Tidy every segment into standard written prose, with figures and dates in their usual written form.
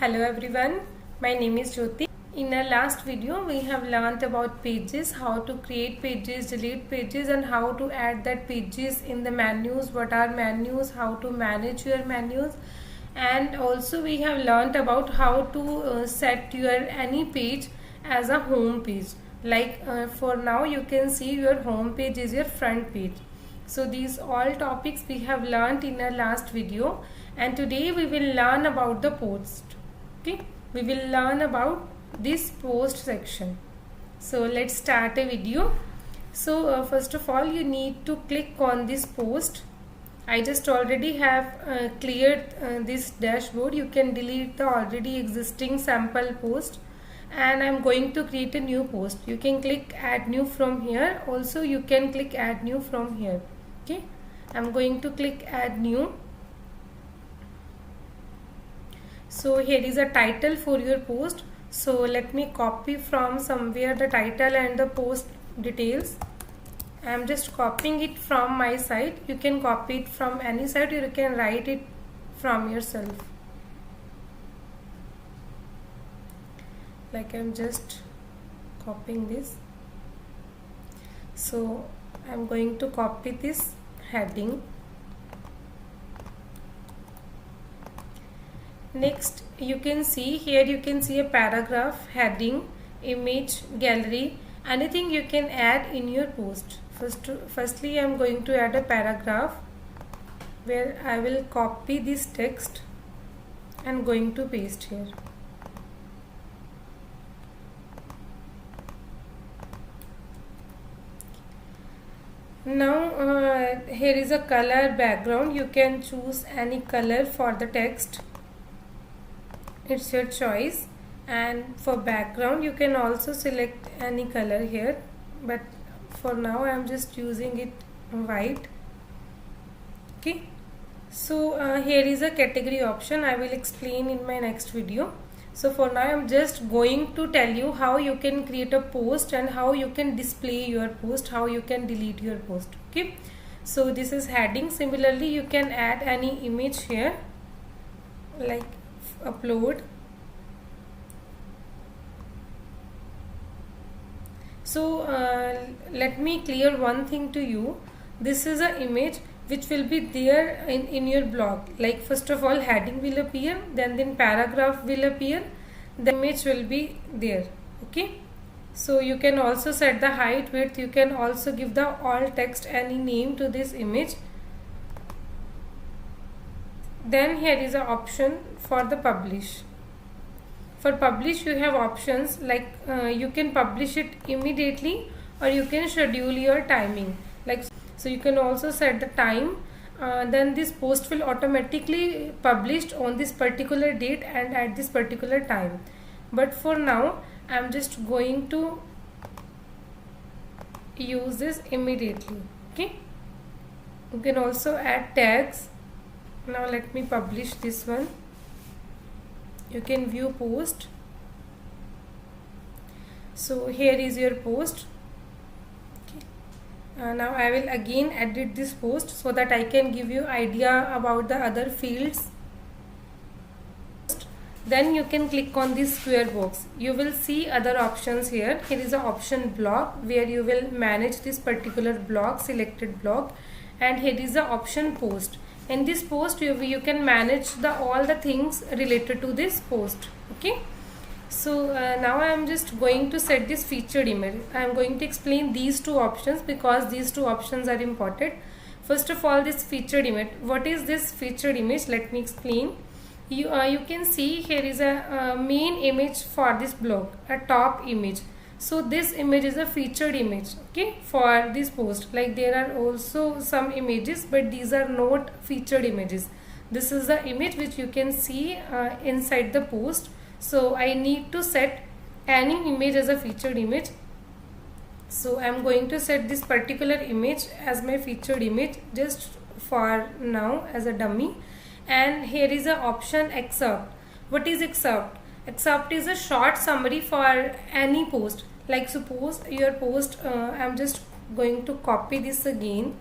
Hello everyone, my name is Jyoti. In our last video we have learned about pages, how to create pages, delete pages and how to add that pages in the menus, what are menus, how to manage your menus, and also we have learned about how to set your any page as a home page. For now you can see your home page is your front page. So these all topics we have learned in our last video, and today we will learn about the post. Okay, we will learn about this post section. So let's start a video. So first of all you need to click on this post. I just already have cleared this dashboard. You can delete the already existing sample post, and I'm going to create a new post. You can click add new from here. Also you can click add new from here. Okay, I'm going to click add new. So here is a title for your post. So let me copy from somewhere the title and the post details. I am just copying it from my site. You can copy it from any site, or you can write it from yourself. Like I'm just copying this. So I'm going to copy this heading. Next you can see here, you can see a paragraph, heading, image, gallery, anything you can add in your post. Firstly I am going to add a paragraph where I will copy this text and going to paste here. Now here is a color background. You can choose any color for the text. It's your choice, and for background you can also select any color here, but for now I am just using it white. Okay, so here is a category option. I will explain in my next video. So for now I am just going to tell you how you can create a post and how you can display your post, how you can delete your post. Okay, so this is heading. Similarly you can add any image here, like upload. So let me clear one thing to you. This is an image which will be there in your blog. Like first of all heading will appear, then paragraph will appear, the image will be there. Okay, so you can also set the height, width. You can also give the alt text any name to this image. Then here is an option for the publish. For publish you have options like you can publish it immediately, or you can schedule your timing. Like so you can also set the time. Then this post will automatically published on this particular date and at this particular time. But for now I am just going to use this immediately. Okay, you can also add tags. Now let me publish this one. You can view post. So here is your post. Okay. Now I will again edit this post so that I can give you idea about the other fields. Then you can click on this square box. You will see other options here. Here is an option blog where you will manage this particular blog, selected blog, and here is the option post. In this post you can manage all the things related to this post. Okay, so now I am just going to set this featured image. I am going to explain these two options because these two options are important. First of all, this featured image. What is this featured image? Let me explain. You can see here is a main image for this blog, a top image. So this image is a featured image, okay, for this post. Like there are also some images, but these are not featured images. This is the image which you can see inside the post. So I need to set any image as a featured image. So I am going to set this particular image as my featured image just for now as a dummy. And here is an option excerpt. What is excerpt? Excerpt is a short summary for any post. Like suppose your post, I am just going to copy this again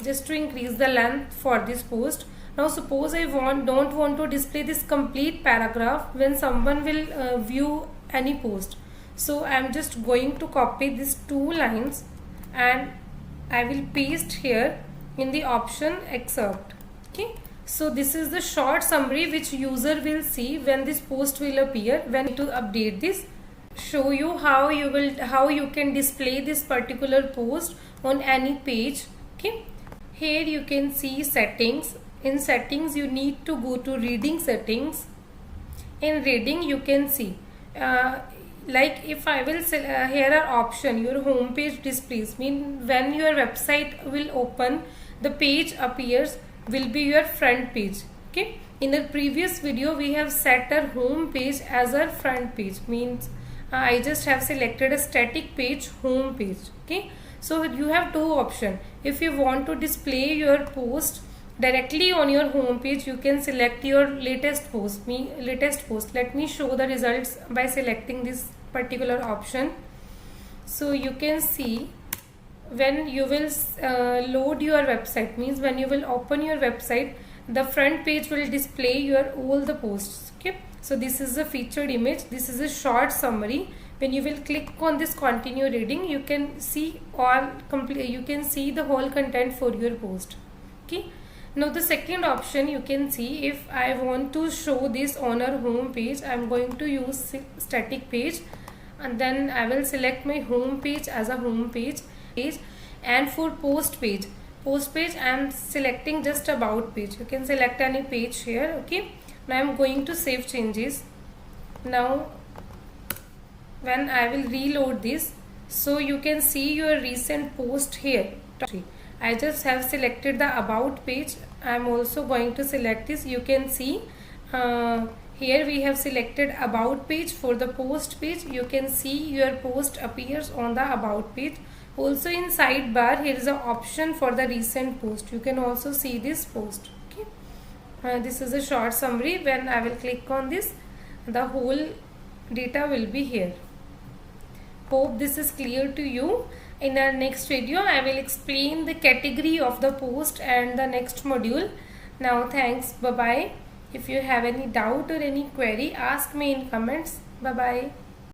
just to increase the length for this post. Now suppose I don't want to display this complete paragraph when someone will view any post. So I am just going to copy these 2 lines and I will paste here in the option Excerpt. Okay. So this is the short summary which user will see when this post will appear. When to update this, show you how you can display this particular post on any page. Okay. Here you can see settings. In settings you need to go to reading settings. In reading you can see like if I will here are option your home page displays, mean when your website will open, the page appears will be your front page. Okay, in the previous video we have set our home page as our front page, means I just have selected a static page, home page. Okay, so you have 2 options. If you want to display your post directly on your home page, you can select your latest post. Let me show the results by selecting this particular option. So you can see when you will load your website, means when you will open your website, the front page will display your all the posts. Okay, so this is a featured image, this is a short summary. When you will click on this continue reading, you can see you can see the whole content for your post. Okay, now the second option you can see, if I want to show this on our home page, I am going to use static page and then I will select my home page as a home page. And for post page I am selecting just about page. You can select any page here. Okay, now I am going to save changes. Now when I will reload this, so you can see your recent post here. I just have selected the about page. I am also going to select this. You can see here we have selected about page. For the post page, you can see your post appears on the about page. Also in sidebar here is an option for the recent post. You can also see this post. Okay, this is a short summary. When I will click on this, the whole data will be here. Hope this is clear to you. In our next video I will explain the category of the post and the next module. Now thanks, bye bye. If you have any doubt or any query, ask me in comments. Bye bye.